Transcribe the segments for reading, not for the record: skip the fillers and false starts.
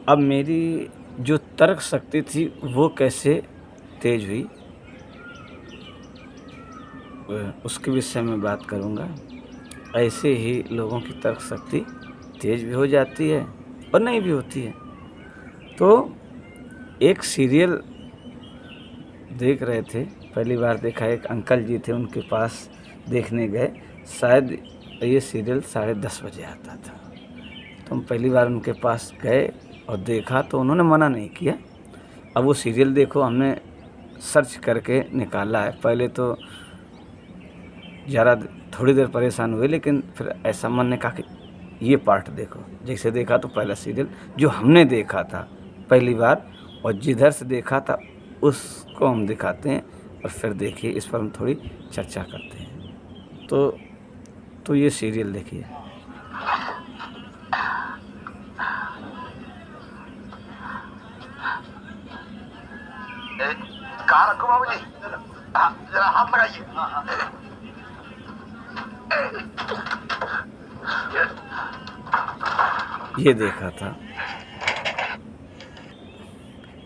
अब मेरी जो तर्क शक्ति थी वो कैसे तेज़ हुई, उसके विषय में बात करूँगा। ऐसे ही लोगों की तर्क शक्ति तेज़ भी हो जाती है और नहीं भी होती है। तो एक सीरियल देख रहे थे, पहली बार देखा, एक अंकल जी थे, उनके पास देखने गए। शायद ये सीरियल 10:30 बजे आता था। तो हम पहली बार उनके पास गए और देखा तो उन्होंने मना नहीं किया। अब वो सीरियल देखो, हमने सर्च करके निकाला है। पहले तो ज़रा थोड़ी देर परेशान हुए, लेकिन फिर ऐसा मन ने कहा कि ये पार्ट देखो। जैसे देखा तो पहला सीरियल जो हमने देखा था पहली बार और जिधर से देखा था उसको हम दिखाते हैं और फिर देखिए इस पर हम थोड़ी चर्चा करते हैं। तो ये सीरियल देखिए। कहाँ रखो बाबू जी? जरा हाथ लगाइए। ये देखा था।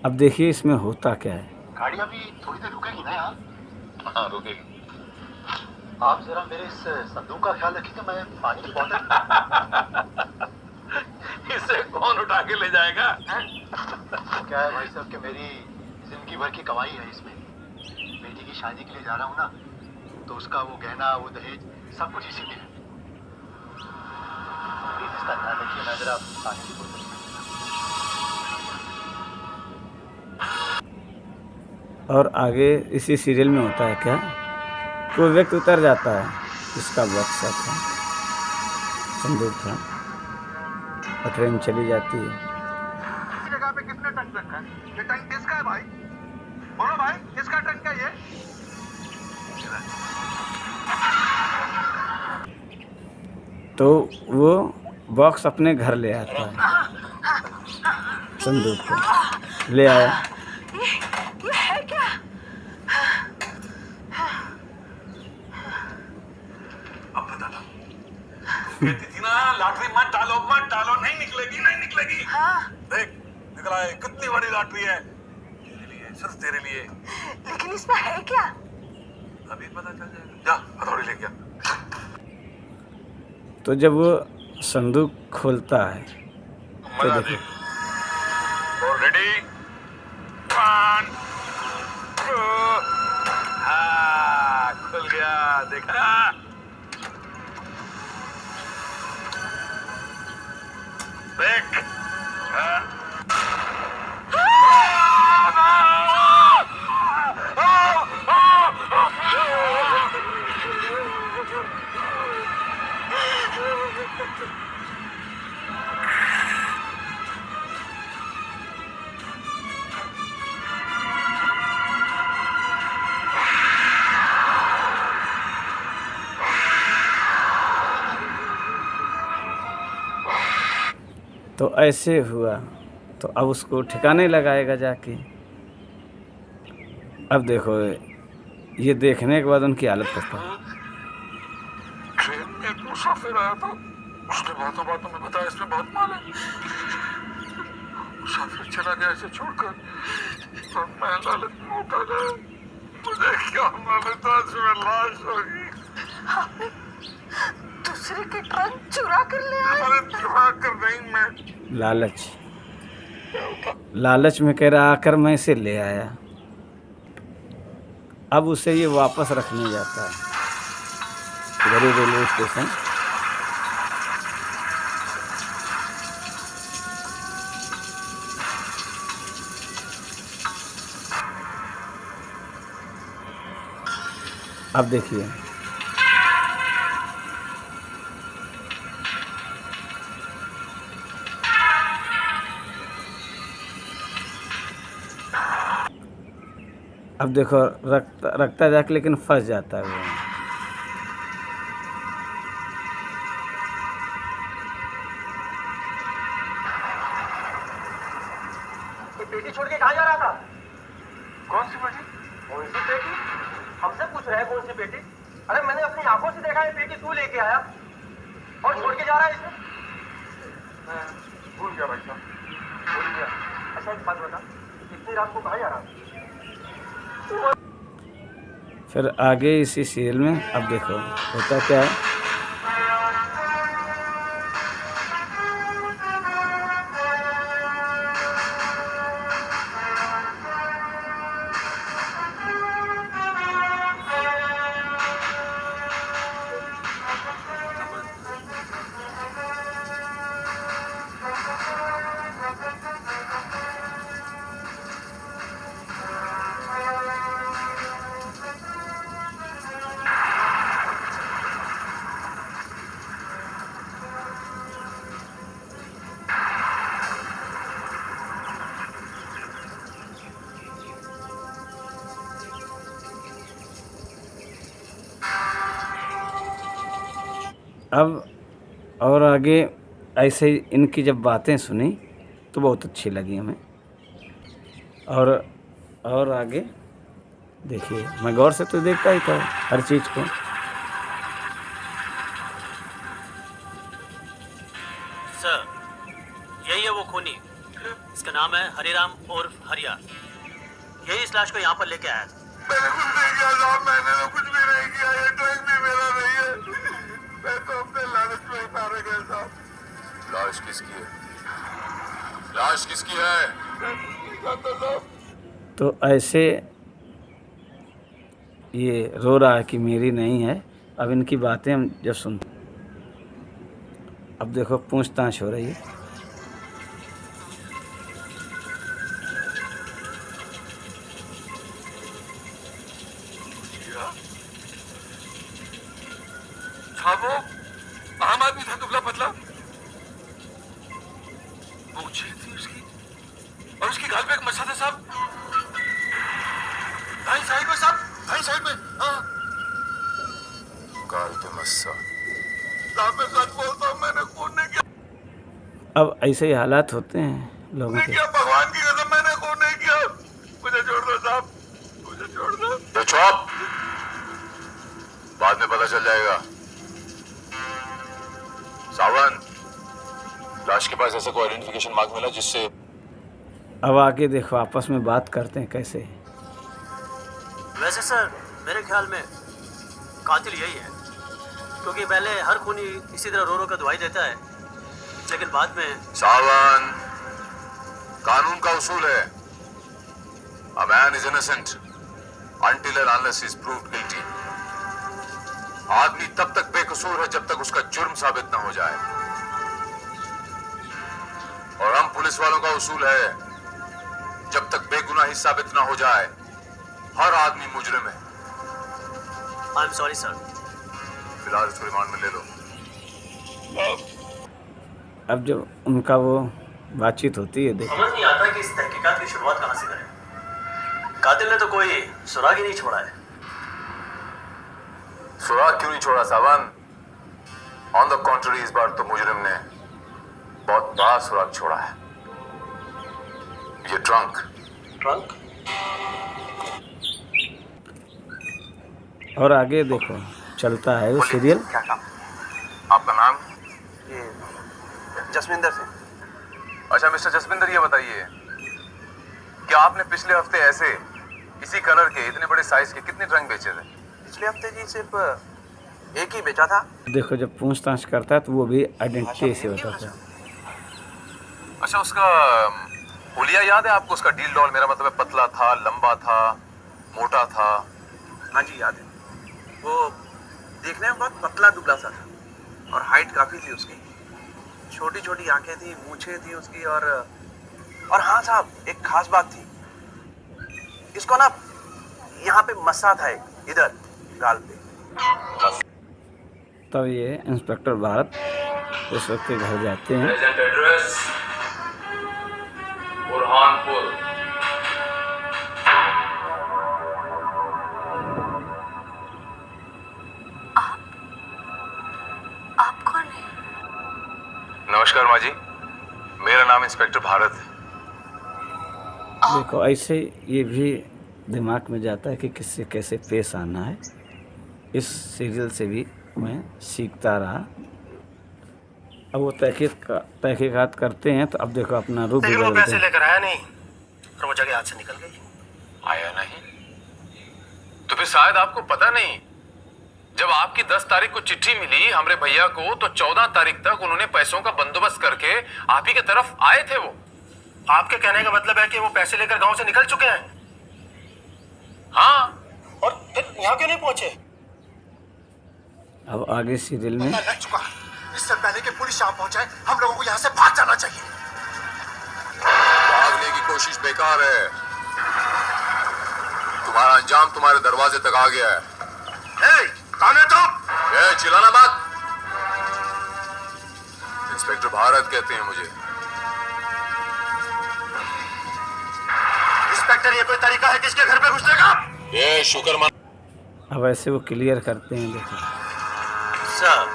अब देखिए इसमें होता क्या है। गाड़ी अभी थोड़ी देर रुकेगी ना यहाँ? हाँ रुकेगी। आप जरा मेरे इस संदूक का ख्याल रखिए, मैं पानी की बोतल इसे कौन उठा के ले जाएगा? क्या है भाई साहब कि मेरी जिंदगी भर की कमाई है इसमें। बेटी की शादी के लिए जा रहा हूँ ना, तो उसका वो गहना, वो दहेज, सब कुछ इसी में है। प्लीज इसका ध्यान रखिए। मैं जरा पानी की बोतल। और आगे इसी सीरियल में होता है क्या, कोई व्यक्ति उतर जाता है जिसका बॉक्स था, संदूक था, और ट्रेन चली जाती है। इस जगह पे किसने टंक रखा है? ये टंक किसका है भाई? बोलो भाई, किसका टंक है ये? तो वो बॉक्स अपने घर ले आता है, संदूक को ले आया। ये है क्या? अब बता दो। कहती थी ना लॉटरी मत डालो, नहीं निकलेगी, नहीं निकलेगी। हाँ, देख निकला है, कितनी बड़ी लॉटरी है तेरे लिए, सिर्फ तेरे लिए। लेकिन इसमें है क्या? अभी पता चल जाएगा। जा हथौड़ी लेके आ। तो जब वो संदूक खोलता है तो मजा देखो, देख। रेडी, 1 2। हाँ खुल गया, देखा? देख। हाँ। तो ऐसे हुआ। तो अब उसको ठिकाने लगाएगा जाके। अब देखो ये देखने के बाद उनकी हालत करता है। ट्रेन में एक मुसाफिर आया था, उसने बातों बातों में बताया इसमें बहुत माल है। मुसाफिर चला गया इसे छोड़कर, तो मैं लालच में उठा गया। मुझे क्या मालूम था इसमें लाश होगी। आपने दूसरे के ट्रंक चुरा कर ले आए? अरे चुरा कर नहीं, मैं लालच में कह रहा आकर मैं इसे ले आया। अब उसे ये वापस रखने जाता है इधर ही रेलवे स्टेशन। अब देखिए अब देखो रखता जाके, लेकिन फंस जाता है वो। पेटी छोड़ के कहाँ जा रहा था? कौन सी बेटी? कौन सी पेटी? हमसे पूछ रहा है कौन सी पेटी? अरे मैंने अपनी आंखों से देखा है, पेटी तू लेके आया और छोड़ के जा रहा है इसे। भूल गया भाई साहब। भूल गया। अच्छा एक बात बता, इतनी रात को कहाँ जा रहा है? फिर आगे इसी सीरियल में अब देखो होता क्या है। अब और आगे ऐसे ही इनकी जब बातें सुनी तो बहुत अच्छी लगी हमें। और आगे देखिए, मैं गौर से तो देखता ही था हर चीज़ को। सर, यही है वो खूनी। इसका नाम है हरिराम और हरिया। यही इस लाश को यहाँ पर लेके आया था। मैंने कुछ नहीं किया साहब, मैंने तो कुछ भी नहीं किया, ये ट्रक भी मेरा नहीं है, मैं तो अपने लालच में ही मारा गया साहब। लाश किसकी है? लाश किसकी है? तो ऐसे ये रो रहा है कि मेरी नहीं है। अब इनकी बातें हम जब सुनते, अब देखो पूछताछ हो रही है। साहब वो आम आदमी था, दुबला पतला, मूछें थी उसकी और उसकी गाल पे एक मस्सा था साहब। दाईं साइड में साहब, दाईं साइड में। हाँ, गाल पे मस्सा। साहब मैं सच बोलता हूँ, मैंने खून नहीं किया। अब ऐसे ही हालात होते हैं लोगों नहीं के। किया, भगवान की कसम मैंने खून नहीं किया। मुझे छोड़ दो साहब, मुझे छोड़ दो। तो चुप, बाद में पता चल जाएगा। सावन, लाश के पास ऐसा कोई आइडेंटिफिकेशन मार्क मिला जिससे? अब आगे देखो आपस में बात करते हैं कैसे। वैसे सर, मेरे ख्याल में कातिल यही है, क्योंकि पहले हर खूनी इसी तरह रो रो कर दुआई देता है, लेकिन बाद में। सावन, कानून का उसूल है, a man is innocent until and unless he is proved guilty। आदमी तब तक बेकसूर है जब तक उसका जुर्म साबित न हो जाए। और हम पुलिस वालों का उसूल है, जब तक बेगुनाही साबित न हो जाए हर आदमी मुजरिम है। I am sorry sir. फिलहाल इसको रिमांड में ले लो। अब जब उनका वो बातचीत होती है देखो। समझ नहीं आता कि इस तहकीकात की शुरुआत कहाँ से करें। कातिल ने तो कोई सुराग ही नहीं छोड़ा है। सुराग क्यों नहीं छोड़ा सावन? ऑन द कॉन्ट्ररी, इस बार तो मुजरिम ने बहुत बड़ा सुराग छोड़ा है। ये ट्रंक। ट्रंक? और आगे देखो चलता है वो सीरियल। क्या काम? आपका नाम? ये जसविंदर सिंह। अच्छा मिस्टर जसविंदर, ये बताइए क्या आपने पिछले हफ्ते ऐसे इसी कलर के इतने बड़े साइज के कितने ट्रंक बेचे थे? पिछले हफ्ते जी सिर्फ एक ही बेचा था। देखो जब पूछताछ करता है तो वो भी आइडेंटिटी से बताता है। अच्छा, उसका हुलिया याद है आपको? उसका डील डॉल, मेरा मतलब है पतला था, लंबा था, मोटा था। हाँ जी याद है। वो देखने में बहुत पतला दुबला सा था और हाइट काफी थी उसकी। छोटी छोटी आंखें थी, मूछें थी उसकी। और हाँ साहब, एक खास बात थी, इसको ना यहाँ पे मस्सा था एक, इधर गाल पे। तब ये इंस्पेक्टर भारत उस वक्त के घर जाते हैं। Present address Burhanpur. आप कौन है? नमस्कार माँ जी, मेरा नाम इंस्पेक्टर भारत है। देखो ऐसे ये भी दिमाग में जाता है कि किससे कैसे पेश आना है। इस सीरियल से भी मैं सीखता रहा। अब वो तहकीकात करते हैं, तो अब देखो अपना रूप भी लेकिन वो बदलते पैसे हैं। लेकर आया नहीं और वो जगह हाथ से निकल गई। आया नहीं तो फिर शायद आपको पता नहीं, जब आपकी 10 तारीख को चिट्ठी मिली हमरे भैया को, तो 14 तारीख तक उन्होंने पैसों का बंदोबस्त करके आप ही की तरफ आए थे। वो आपके कहने का मतलब है कि वो पैसे लेकर गांव से निकल चुके हैं? हाँ, और फिर यहाँ क्यों नहीं पहुंचे? अब आगे सीरियल में लग चुका। इससे पहले कि पुलिस यहाँ पहुंचाए, हम लोगों को यहाँ से भाग जाना चाहिए। भागने की कोशिश बेकार है, तुम्हारा अंजाम तुम्हारे दरवाजे तक आ गया है। कौन है तुम? चिल्लाना मत। इंस्पेक्टर भारत कहते हैं मुझे। इंस्पेक्टर, ये कोई तरीका है किसके घर पे घुसने का? ये शुक्र मन। अब ऐसे वो क्लियर करते हैं, देखो सर,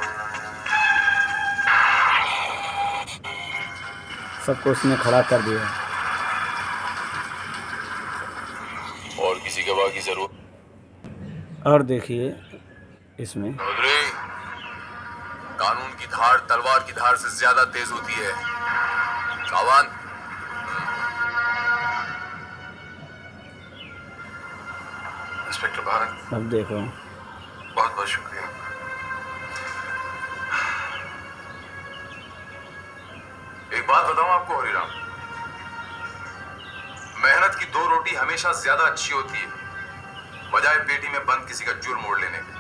सबको उसने खड़ा कर दिया। और किसी गवाह की जरूरत? और देखिए इसमें चौधरी, कानून की धार तलवार की धार से ज्यादा तेज होती है। सावन। इंस्पेक्टर भारत, अब देखो बहुत बहुत शुक्रिया। एक बात बताऊं आपको हरिराम, मेहनत की 2 रोटी हमेशा ज्यादा अच्छी होती है बजाय पेटी में बंद किसी का जुर्म मोड़ लेने के।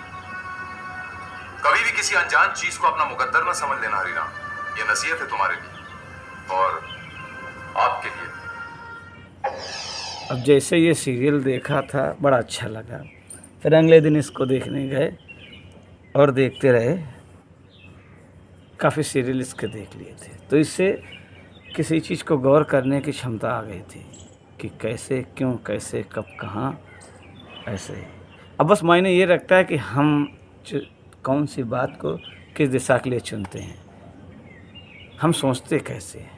कभी भी किसी अनजान चीज को अपना मुकद्दर न समझ लेना हरिराम, ये नसीहत है तुम्हारे लिए और आपके लिए। अब जैसे ये सीरियल देखा था बड़ा अच्छा लगा, फिर अगले दिन इसको देखने गए और देखते रहे, काफ़ी सीरियल इसके देख लिए थे, तो इससे किसी चीज़ को गौर करने की क्षमता आ गई थी कि कैसे, क्यों, कैसे, कब, कहाँ, ऐसे। अब बस मायने ये रखता है कि हम कौन सी बात को किस दिशा के लिए चुनते हैं, हम सोचते कैसे हैं,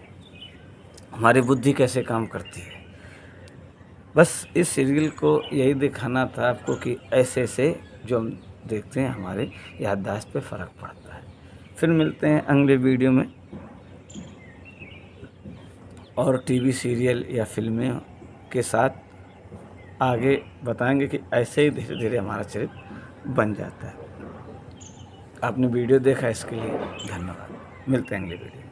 हमारी बुद्धि कैसे काम करती है। बस इस सीरियल को यही दिखाना था आपको कि ऐसे से जो हम देखते हैं हमारे याददाश्त पे फ़र्क पड़ता है। फिर मिलते हैं अगले वीडियो में और टीवी सीरियल या फिल्में के साथ आगे बताएंगे कि ऐसे ही धीरे धीरे हमारा चरित्र बन जाता है। आपने वीडियो देखा, इसके लिए धन्यवाद। मिलते हैं अगले वीडियो।